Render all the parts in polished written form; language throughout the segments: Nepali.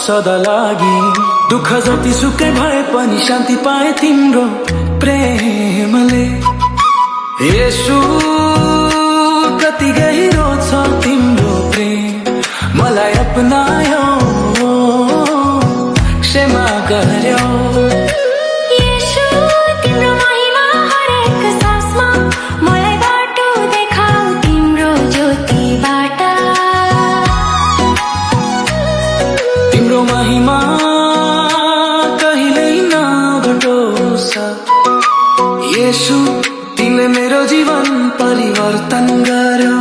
सदा लागि। दुःख जति सुकै भए पनि शान्ति पाए तिम्रो प्रेमले। येशू कति गहिरो छ तिम्रो प्रेम, मलाई अपनायो, क्षमा गर्यो। महिमा कहिल्यै नघटोस्। येशू तिमीले मेरो जीवन परिवर्तन गर्यो।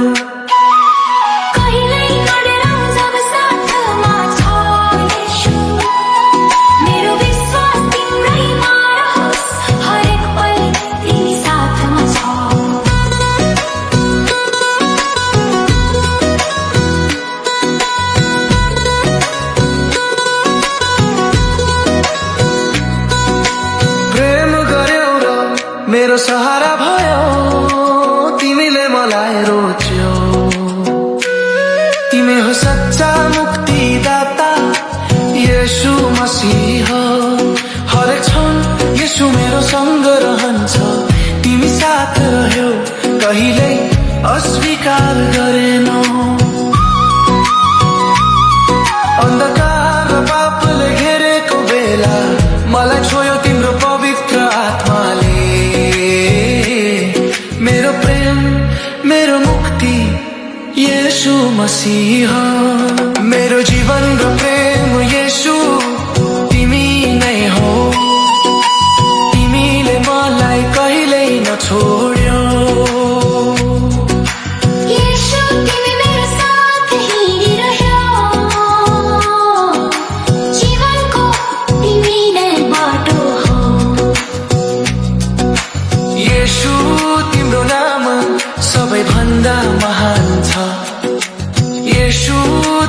मेरो सहारा भयो, तिमीले मलाई रोज्यौ। तिमी हो सच्चा मुक्तिदाता, येशू मसीह। हरेक क्षण येशू मेरो सँग रहन्छ। तिमी साथ रह्यौ, कहिल्यै अस्वीकार गरेनौ। अन्धकार र पापले घेरेको बेला मलाई छोयो तिम्रो पवित्र आत्माले। मेरो प्रेम, मेरो मुक्ति येशू मसीह। मेरो जीवन र प्रेम येशू तिमी नै हो। तिमीले मलाई कहिल्यै नछोड्यौ। तिम्रो नाम सबैभन्दा महान छ। येशू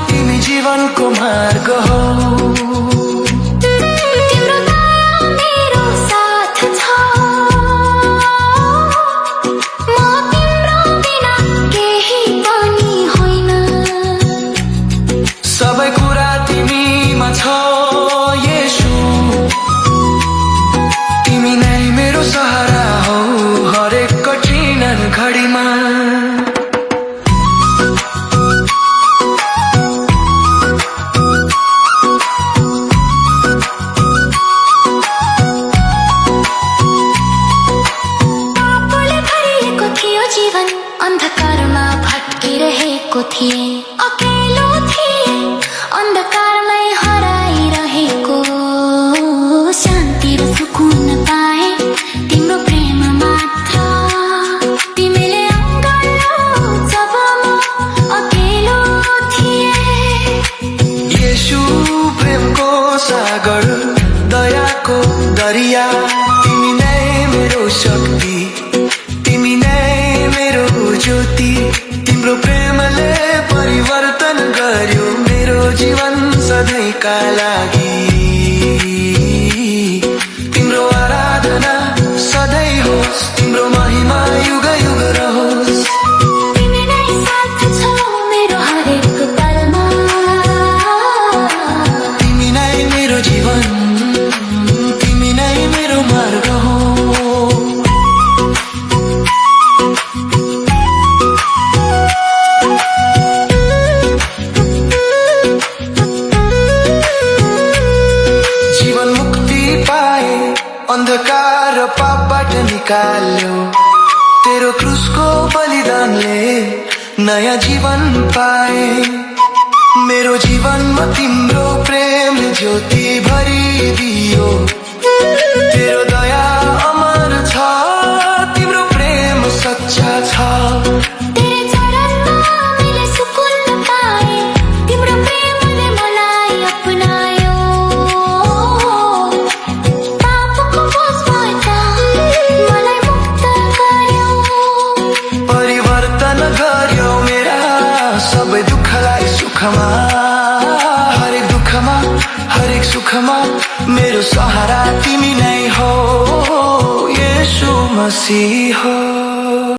तिमी जीवनको मार्ग हो। तिम्रो दया मेरो साथ छ। म तिम्रो बिना केही पनि होइन। सबै कुरा तिमीमा छ येशू। तिमी नै मेरो सहारा हो हरेक कठिन घडीमा। पापले भरिएको थियो जीवन, अन्धकारमा भट्किरहेको थिए। अकेलो थिए, अन्धकारमै हराइरहेको। शान्ति र सुकुन पाए तिम्रो प्रेम मात्र। तिमीले अँगाल्यौ जब म अकेलो थिएँ। येशू प्रेमको सागर, दयाको दरिया। तिमी नै मेरो शक्ति, तिमी नै मेरो ज्योति। तिम्रो प्रेमले परिवर्तन गर्यो मेरो जीवन सधैँका लागि। तिम्रो आराधना सधैँ होस्, तिम्रो महिमा युग युग रहोस्। तिमी नै साथ छौ मेरो हरेक पलमा। तिमी नै मेरो जीवन, तिमी नै मेरो मार्ग हो। जीवन मुक्ति पाए, अन्धकार र पापबाट निकाल्यो। तेरो क्रुसको बलिदानले नयाँ जीवन पाए। मेरो जीवनमा तिम्रो प्रेम ज्योति भरिदियो। तेरो दया अमर छ, तिम्रो प्रेम सच्चा छ। तेरे चरणमा मैले सुकुन पाएँ। तिम्रो प्रेमले मलाई अपनायो। पापको बोझबाट मलाई मुक्त गर्यो। परिवर्तन गर्यो मेरा सबै दुःखलाई सुखमा। हरेक दुःखमा, हरेक सुखमा मेरो सहारा तिमी नै हो येशू मसीह।